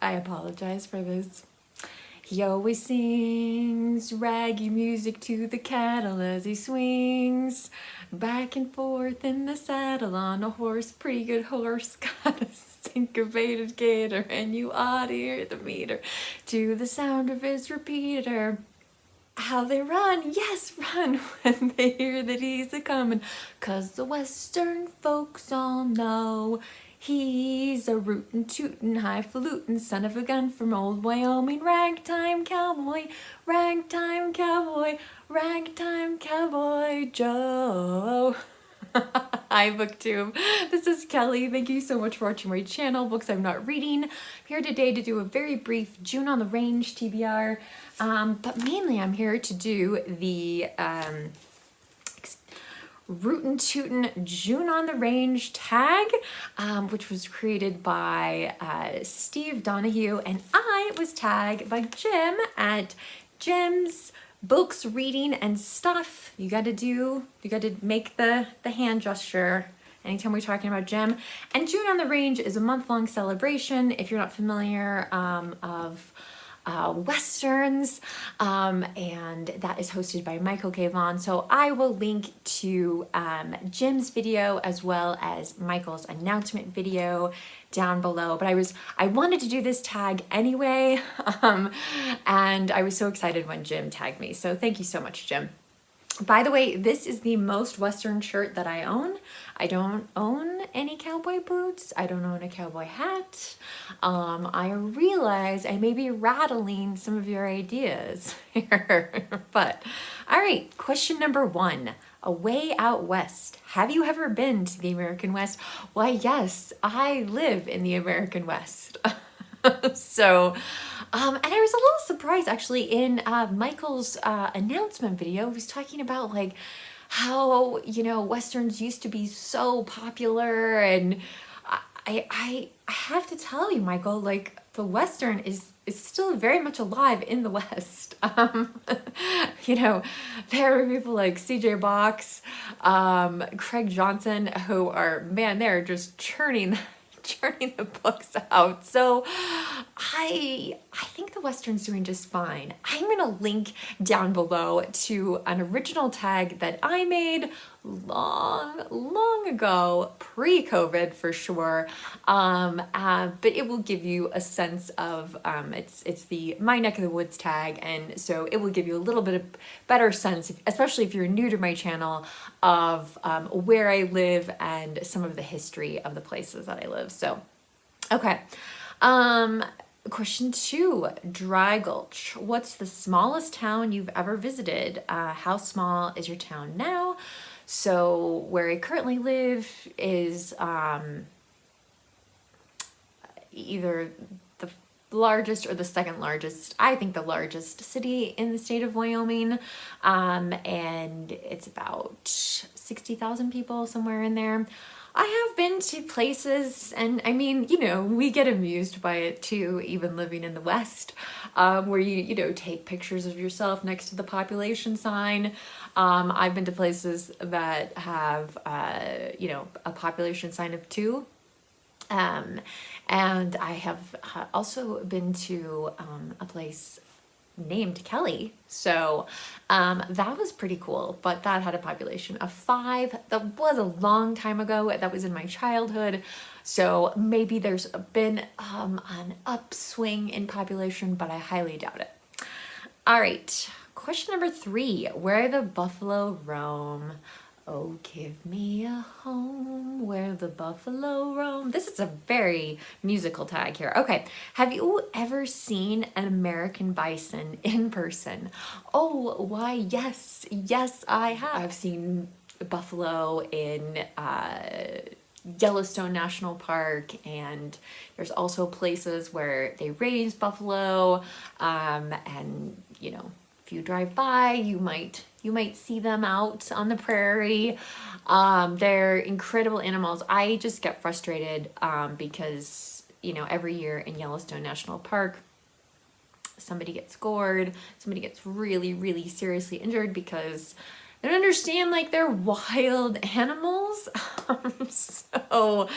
I apologize for this. He always sings raggy music to the cattle as he swings back and forth in the saddle on a horse, pretty good horse, got a syncopated gator, and you ought to hear the meter to the sound of his repeater. How they run, yes, run when they hear that he's a-comin', 'cause the western folks all know he's a rootin' tootin' highfalutin' son of a gun from old Wyoming. Ragtime cowboy, ragtime cowboy, ragtime cowboy Joe. Hi booktube, this is Kelly. Thank you so much for watching my channel, Books I'm Not Reading. I'm here today to do a very brief June on the Range TBR, but mainly I'm here to do the Rootin Tootin June on the Range tag, which was created by Steve Donahue, and I was tagged by Jim at Jim's Books, Reading, and Stuff. You gotta make the hand gesture anytime we're talking about Jim. And June on the Range is a month-long celebration, if you're not familiar, of Westerns, and that is hosted by Michael K. Vaughn. So I will link to Jim's video as well as Michael's announcement video down below. But I wanted to do this tag anyway, and I was so excited when Jim tagged me. So thank you so much, Jim. By the way, this is the most Western shirt that I own. I don't own any cowboy boots. I don't own a cowboy hat. I realize I may be rattling some of your ideas here. But, all right, question number 1. Away out west. Have you ever been to the American West? Why, yes, I live in the American West. So, and I was a little surprised actually in Michael's announcement video. He was talking about like how, you know, Westerns used to be so popular, and I have to tell you, Michael, like the Western is still very much alive in the West. You know, there are people like CJ Box, Craig Johnson, who are, man, they're just churning the books out. So I think the Western's doing just fine. I'm gonna link down below to an original tag that I made long ago, pre-COVID for sure, but it will give you a sense of it's the My Neck of the Woods tag, and so it will give you a little bit of better sense, especially if you're new to my channel, of where I live and some of the history of the places that I live. So okay, question 2, Dry Gulch. What's the smallest town you've ever visited? How small is your town now? So where I currently live is either the largest or the second largest, I think the largest city in the state of Wyoming, and it's about 60,000 people, somewhere in there. I have been to places, and I mean, you know, we get amused by it too, even living in the West, where you know, take pictures of yourself next to the population sign. I've been to places that have, you know, a population sign of 2. And I have also been to a place named Kelly, so that was pretty cool, but that had a population of 5. That was a long time ago. That was in my childhood, so maybe there's been an upswing in population, but I highly doubt it. All right, question number 3, where the buffalo roam. Oh, give me a home where the buffalo roam. This is a very musical tag here. Okay, have you ever seen an American bison in person? Oh, why, yes, I have. I've seen buffalo in Yellowstone National Park, and there's also places where they raise buffalo, and you know, if you drive by, you might see them out on the prairie. They're incredible animals. I just get frustrated because, you know, every year in Yellowstone National Park, somebody gets gored, somebody gets really seriously injured because they don't understand, like, they're wild animals. So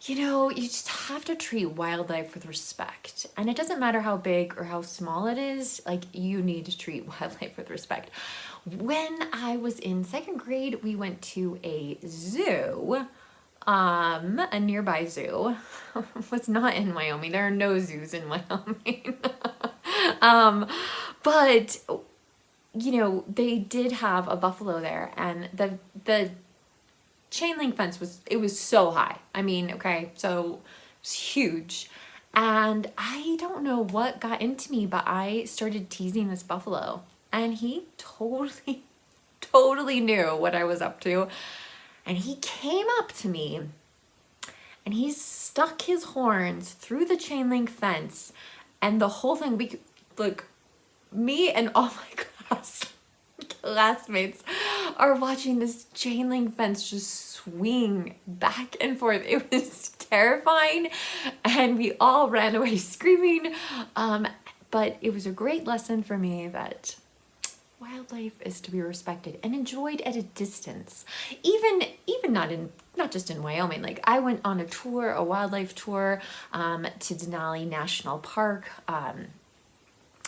You know, you just have to treat wildlife with respect. And it doesn't matter how big or how small it is, like, you need to treat wildlife with respect. When I was in second grade, we went to a zoo, a nearby zoo. Was not in Wyoming. There are no zoos in Wyoming. um, but you know, they did have a buffalo there, and the chain link fence was so high. I mean, okay, so it's huge. And I don't know what got into me, but I started teasing this buffalo, and he totally knew what I was up to. And he came up to me and he stuck his horns through the chain link fence, and the whole thing, we look, me and all my classmates are watching this chain link fence just swing back and forth. It was terrifying, and we all ran away screaming. But it was a great lesson for me that wildlife is to be respected and enjoyed at a distance. Even not just in Wyoming. Like, I went on a tour, a wildlife tour, to Denali National Park,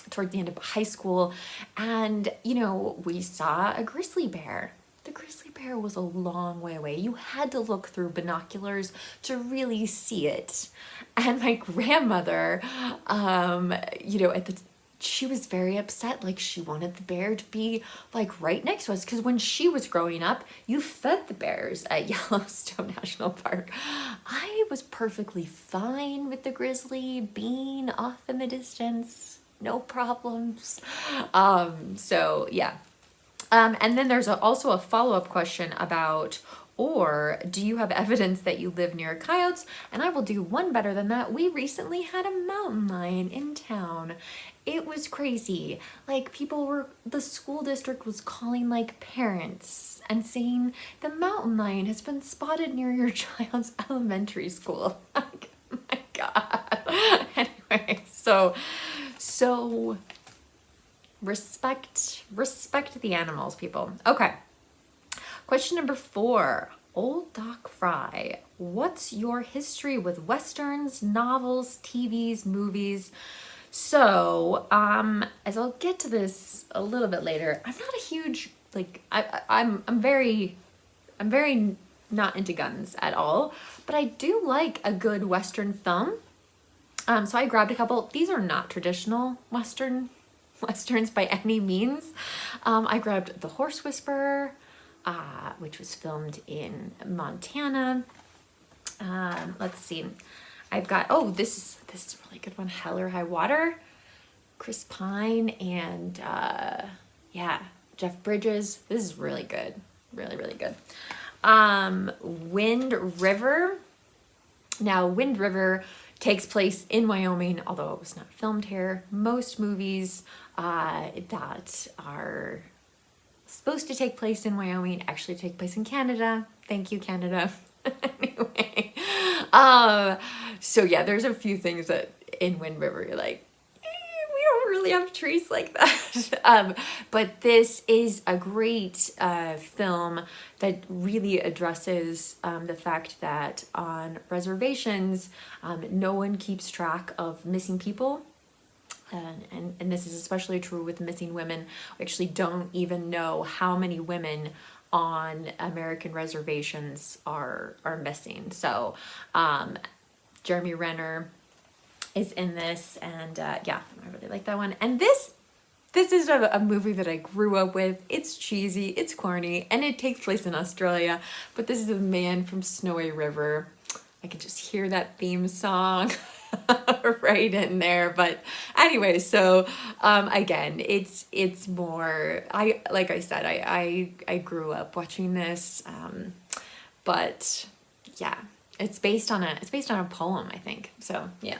toward the end of high school, and you know, we saw a grizzly bear. The grizzly bear was a long way away. You had to look through binoculars to really see it. And my grandmother, you know, she was very upset. Like, she wanted the bear to be like right next to us, because when she was growing up, you fed the bears at Yellowstone National Park. I was perfectly fine with the grizzly being off in the distance. No problems. So yeah. And then there's also a follow-up question about, or do you have evidence that you live near coyotes? And I will do one better than that. We recently had a mountain lion in town. It was crazy. Like, the school district was calling like parents and saying the mountain lion has been spotted near your child's elementary school. Like, oh my God. Anyway, so respect the animals, people. Okay. Question number 4. Old Doc Fry. What's your history with Westerns, novels, TVs, movies? So, as I'll get to this a little bit later, I'm not a huge, like, I'm very not into guns at all, but I do like a good Western film. So I grabbed a couple. These are not traditional Westerns by any means. I grabbed The Horse Whisperer, which was filmed in Montana. Let's see. I've got, this is a really good one, Hell or High Water. Chris Pine and, Jeff Bridges. This is really good. Really, really good. Wind River. Now, Wind River takes place in Wyoming, although it was not filmed here. Most movies that are supposed to take place in Wyoming actually take place in Canada. Thank you, Canada. Anyway, so yeah, there's a few things that in Wind River you're like, we don't really have trees like that. But this is a great film that really addresses the fact that on reservations, no one keeps track of missing people. And this is especially true with missing women. We actually don't even know how many women on American reservations are missing. So Jeremy Renner is in this, and I really like that one. And this is a movie that I grew up with. It's cheesy, it's corny, and it takes place in Australia, but this is a man from Snowy River. I can just hear that theme song right in there. But anyway, so again, it's more, like I said, I grew up watching this, but yeah, it's based on a poem, I think. So yeah.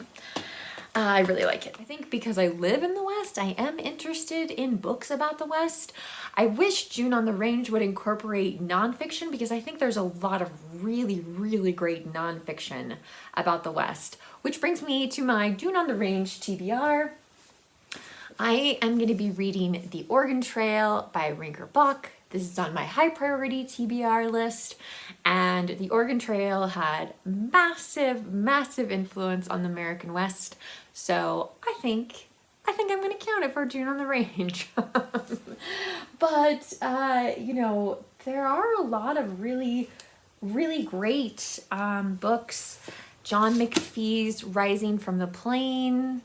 I really like it. I think because I live in the West, I am interested in books about the West. I wish June on the Range would incorporate nonfiction, because I think there's a lot of really, really great nonfiction about the West. Which brings me to my June on the Range TBR. I am going to be reading The Oregon Trail by Rinker Buck. This is on my high priority TBR list, and the Oregon Trail had massive, massive influence on the American West. So I think I'm gonna count it for June on the Range. But you know, there are a lot of really, really great books. John McPhee's Rising from the Plains,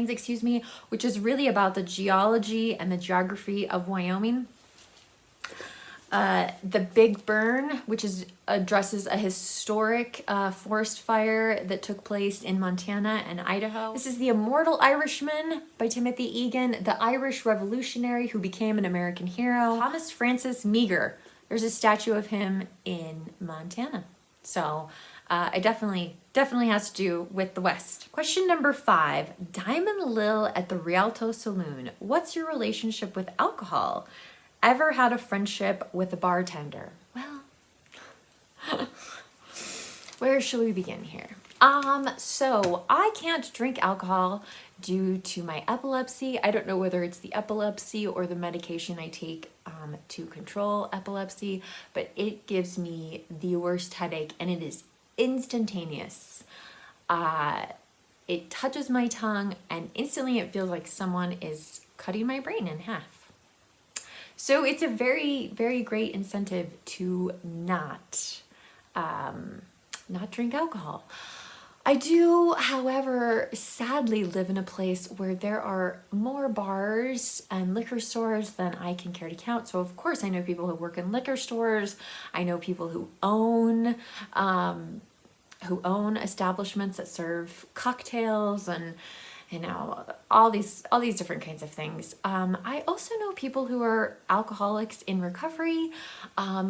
excuse me, which is really about the geology and the geography of Wyoming. The Big Burn, which addresses a historic forest fire that took place in Montana and Idaho. This is The Immortal Irishman by Timothy Egan, the Irish revolutionary who became an American hero. Thomas Francis Meagher. There's a statue of him in Montana. So it definitely has to do with the West. Question number 5, Diamond Lil at the Rialto Saloon. What's your relationship with alcohol? Ever had a friendship with a bartender? Well, where shall we begin here? So I can't drink alcohol due to my epilepsy. I don't know whether it's the epilepsy or the medication I take to control epilepsy, but it gives me the worst headache, and it is instantaneous. It touches my tongue, and instantly it feels like someone is cutting my brain in half. So it's a very, very great incentive to not drink alcohol. I do, however, sadly live in a place where there are more bars and liquor stores than I can care to count. So of course I know people who work in liquor stores. I know people who own establishments that serve cocktails and, you know, all these different kinds of things. I also know people who are alcoholics in recovery.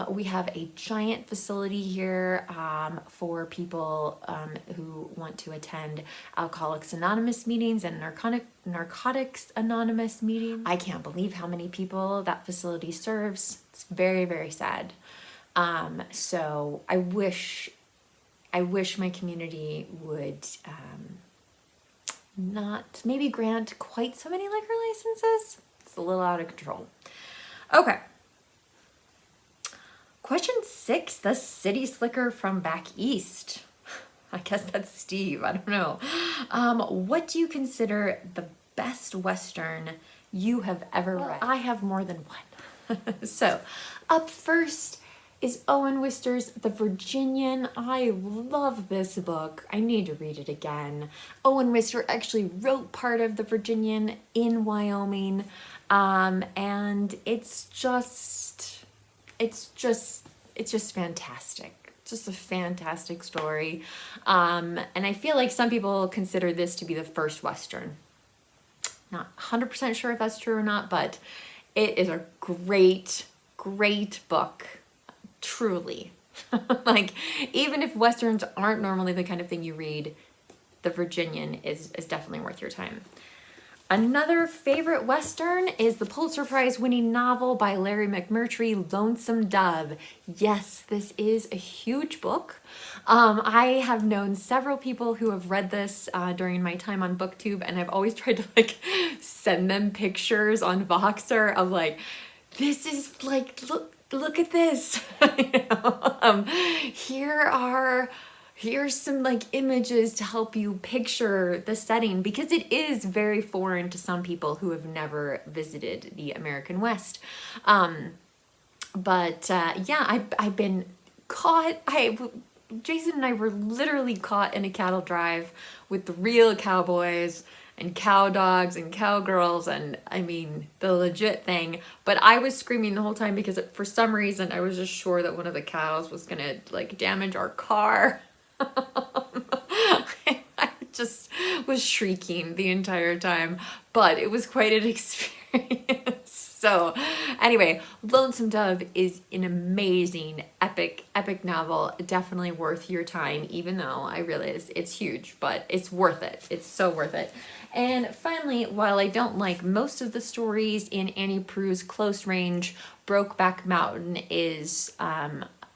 We have a giant facility here for people who want to attend Alcoholics Anonymous meetings and Narcotics Anonymous meetings. I can't believe how many people that facility serves. It's very, very sad. So I wish my community would not maybe grant quite so many liquor licenses. It's a little out of control. Okay. Question 6, the city slicker from back east. I guess that's Steve, I don't know. What do you consider the best Western you have ever read? I have more than one. So, up first is Owen Wister's The Virginian. I love this book. I need to read it again. Owen Wister actually wrote part of The Virginian in Wyoming, and it's just fantastic. Just a fantastic story. And I feel like some people consider this to be the first Western. Not 100% sure if that's true or not, but it is a great, great book. Truly. Like, even if Westerns aren't normally the kind of thing you read, The Virginian is definitely worth your time. Another favorite Western is the Pulitzer Prize winning novel by Larry McMurtry, Lonesome Dove. Yes, this is a huge book. I have known several people who have read this during my time on BookTube, and I've always tried to like send them pictures on Voxer of like, this is like, look at this. You know? Here's some like images to help you picture the setting, because it is very foreign to some people who have never visited the American West. Yeah, I've been caught. Jason and I were literally caught in a cattle drive with the real cowboys and cow dogs and cowgirls, and I mean the legit thing. But I was screaming the whole time because for some reason I was just sure that one of the cows was gonna like damage our car. I just was shrieking the entire time, but it was quite an experience. So anyway, Lonesome Dove is an amazing, epic novel. Definitely worth your time, even though I realize it's huge, but it's worth it. It's so worth it. And finally, while I don't like most of the stories in Annie Proulx's Close Range, Brokeback Mountain is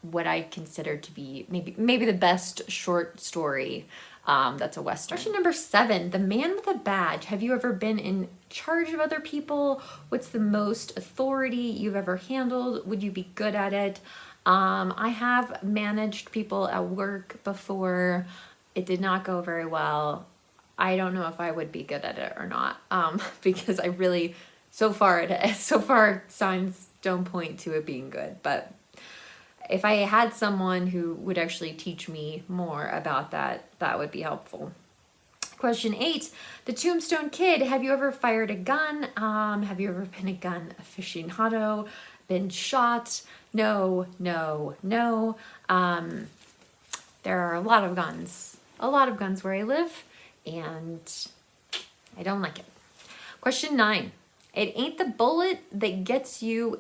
what I consider to be maybe the best short story That's a Western. Question number 7, the man with a badge. Have you ever been in charge of other people? What's the most authority you've ever handled? Would you be good at it? I have managed people at work before. It did not go very well. I don't know if I would be good at it or not, because I really, so far signs don't point to it being good. But if I had someone who would actually teach me more about that, that would be helpful. Question 8, the Tombstone Kid. Have you ever fired a gun? Have you ever been a gun aficionado? Been shot? No, no, no. There are a lot of guns where I live, and I don't like it. Question 9, it ain't the bullet that gets you,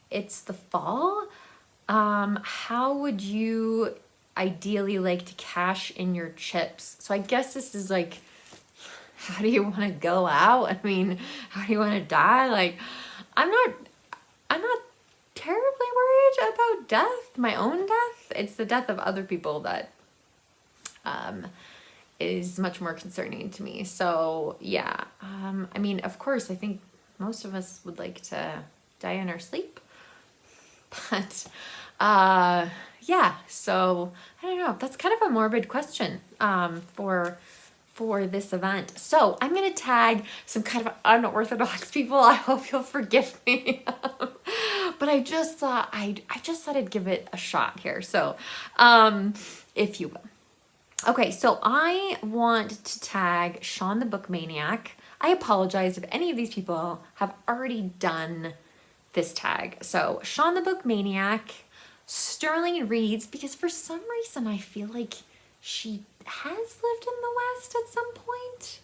it's the fall. How would you ideally like to cash in your chips? So I guess this is like, how do you want to go out? I mean, how do you want to die? Like, I'm not terribly worried about death, my own death. It's the death of other people that is much more concerning to me. So yeah, I mean, of course, I think most of us would like to die in our sleep, but yeah, so I don't know, that's kind of a morbid question for this event. So I'm gonna tag some kind of unorthodox people. I hope you'll forgive me. But I just thought I'd give it a shot here. So if you will. Okay, so I want to tag Sean the Book Maniac. I apologize if any of these people have already done this tag. So Sean the Book Maniac, Sterling Reads, because for some reason I feel like she has lived in the West at some point.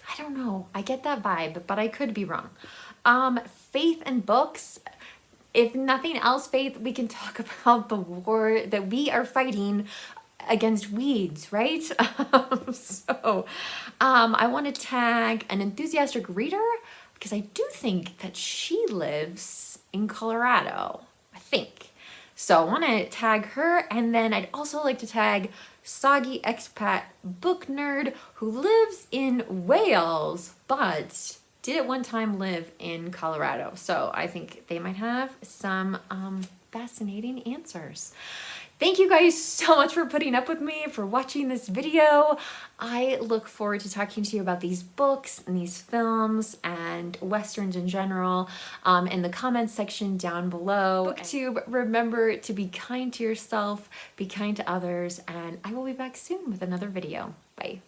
I don't know. I get that vibe, but I could be wrong. Faith and Books. If nothing else, Faith, we can talk about the war that we are fighting against weeds, right? So I want to tag An Enthusiastic Reader, because I do think that she lives in Colorado, I think. So I want to tag her, and then I'd also like to tag Soggy Expat Book Nerd, who lives in Wales, but did at one time live in Colorado. So I think they might have some fascinating answers. Thank you guys so much for putting up with me, for watching this video. I look forward to talking to you about these books and these films and Westerns in general in the comments section down below. BookTube, remember to be kind to yourself, be kind to others, and I will be back soon with another video. Bye.